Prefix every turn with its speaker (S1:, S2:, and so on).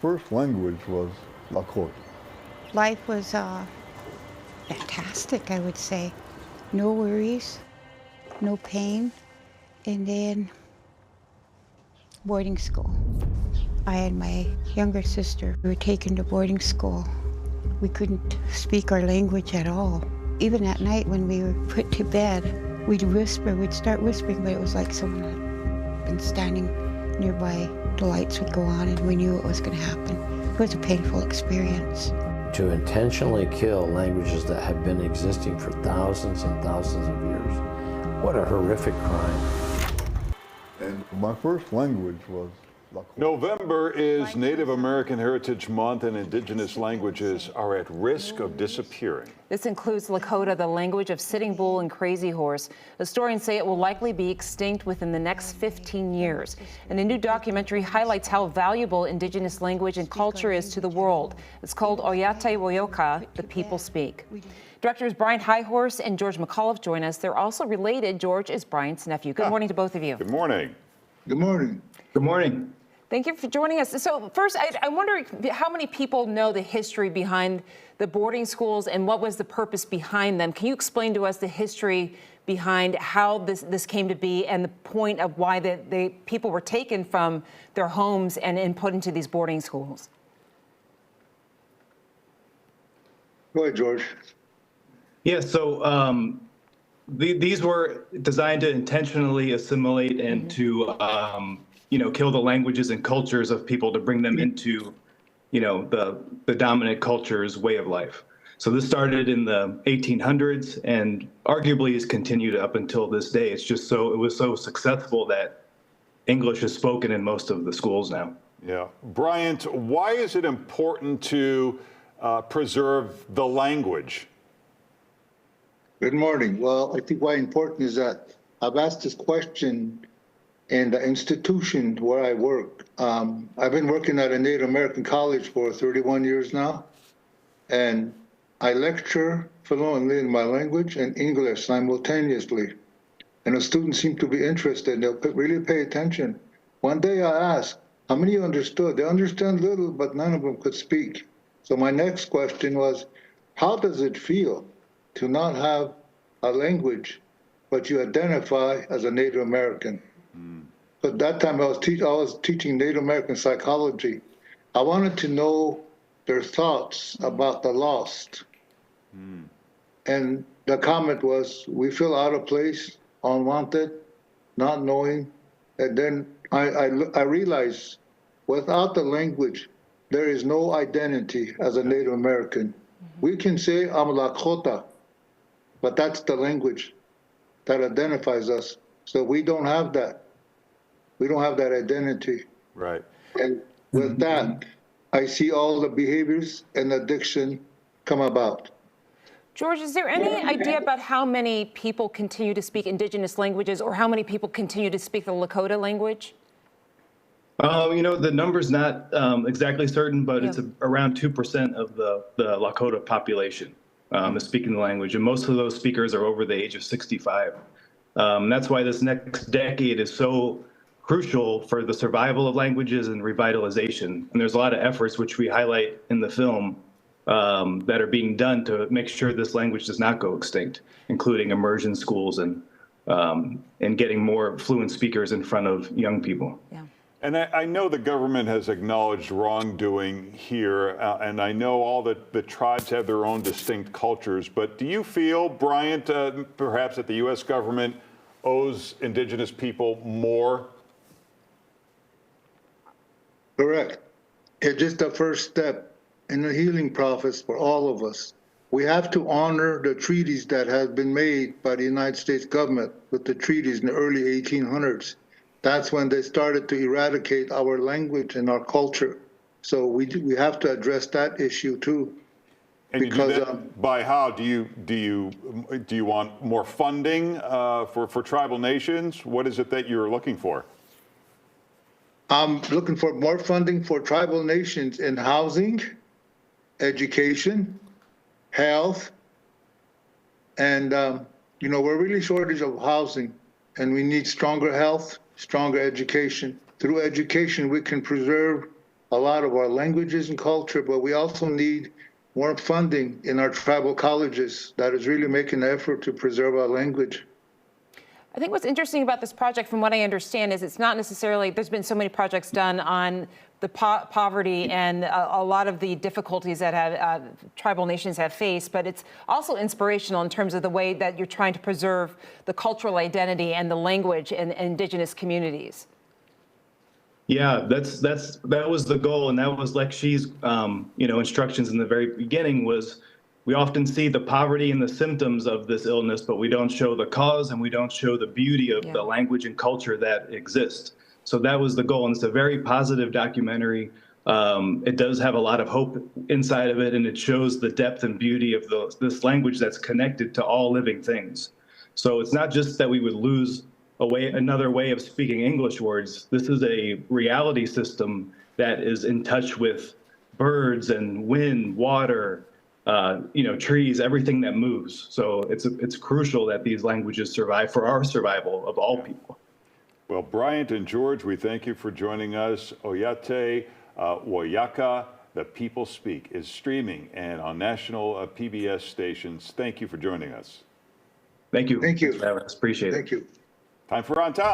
S1: First language was Lakota.
S2: Life was fantastic, I would say. No worries, no pain, and then boarding school. I and my younger sister were taken to boarding school. We couldn't speak our language at all. Even at night when we were put to bed, we'd start whispering, but it was like someone had been standing nearby. The lights would go on and we knew it was going to happen. It was a painful experience.
S3: To intentionally kill languages that have been existing for thousands and thousands of years. What a horrific crime.
S1: And my first language was Lakota.
S4: November is Native American Heritage Month, and indigenous languages are at risk of disappearing.
S5: This includes Lakota, the language of Sitting Bull and Crazy Horse. Historians say it will likely be extinct within the next 15 years. And a new documentary highlights how valuable indigenous language and culture is to the world. It's called Oyate Woyoka, The People Speak. Directors Brian Highhorse and George McAuliffe join us. They're also related. George is Brian's nephew. Good morning to both of you.
S4: Good morning.
S1: Good morning.
S6: Good morning.
S5: Thank you for joining us. So first, I wonder how many people know the history behind the boarding schools and what was the purpose behind them? Can you explain to us the history behind how this came to be and the point of why the people were taken from their homes and put into these boarding schools?
S7: Go ahead, George.
S6: Yeah, so these were designed to intentionally assimilate and to kill the languages and cultures of people to bring them into, the dominant culture's way of life. So this started in the 1800s and arguably has continued up until this day. It was so successful that English is spoken in most of the schools now.
S4: Yeah. Bryant, why is it important to preserve the language?
S7: Good morning. Well, I think why important is that I've asked this question in the institution where I work. I've been working at a Native American college for 31 years now, and I lecture fluently in my language and English simultaneously. And the students seem to be interested. They'll really pay attention. One day I asked, how many of you understood? They understand little, but none of them could speak. So my next question was, how does it feel to not have a language, but you identify as a Native American? At that time, I was teaching Native American psychology. I wanted to know their thoughts about the lost. And the comment was, we feel out of place, unwanted, not knowing. And then I realized, without the language, there is no identity as a Native American. We can say, I'm Lakota, but that's the language that identifies us. So we don't have that. We don't have that identity.
S4: Right.
S7: And with that, I see all the behaviors and addiction come about.
S5: George, is there any idea about how many people continue to speak indigenous languages or how many people continue to speak the Lakota language?
S6: The number's not exactly certain, but it's around 2% of the Lakota population is speaking the language. And most of those speakers are over the age of 65. That's why this next decade is so crucial for the survival of languages and revitalization. And there's a lot of efforts, which we highlight in the film, that are being done to make sure this language does not go extinct, including immersion schools and getting more fluent speakers in front of young people.
S5: Yeah.
S4: And I know the government has acknowledged wrongdoing here, and I know all the tribes have their own distinct cultures, but do you feel, Bryant, perhaps that the U.S. government owes indigenous people more?
S7: Correct. It's just the first step in the healing process for all of us. We have to honor the treaties that have been made by the United States government with the treaties in the early 1800s. That's when they started to eradicate our language and our culture. So we have to address that issue too.
S4: And because, you do that by how? Do you want more funding for tribal nations? What is it that you're looking for?
S7: I'm looking for more funding for tribal nations in housing, education, health, and we're really shortage of housing, and we need stronger health, stronger education. Through education, we can preserve a lot of our languages and culture, but we also need more funding in our tribal colleges that is really making an effort to preserve our language.
S5: I think what's interesting about this project, from what I understand, is it's not necessarily, there's been so many projects done on the poverty and a lot of the difficulties that have, tribal nations have faced, but it's also inspirational in terms of the way that you're trying to preserve the cultural identity and the language in indigenous communities.
S6: Yeah, that was the goal, and that was Lexi's instructions in the very beginning. Was we often see the poverty and the symptoms of this illness, but we don't show the cause and we don't show the beauty of the language and culture that exist. So that was the goal, and it's a very positive documentary. It does have a lot of hope inside of it, and it shows the depth and beauty of this language that's connected to all living things. So it's not just that we would lose another way of speaking English words. This is a reality system that is in touch with birds and wind, water, trees, everything that moves. So it's crucial that these languages survive for our survival of all people.
S4: Well, Bryant and George, we thank you for joining us. Oyate Woyaka, The People Speak, is streaming and on national PBS stations. Thank you for joining us.
S6: Thank you.
S7: Thank you.
S6: Thanks for having us. Appreciate it.
S7: Thank you.
S4: Time for On Town.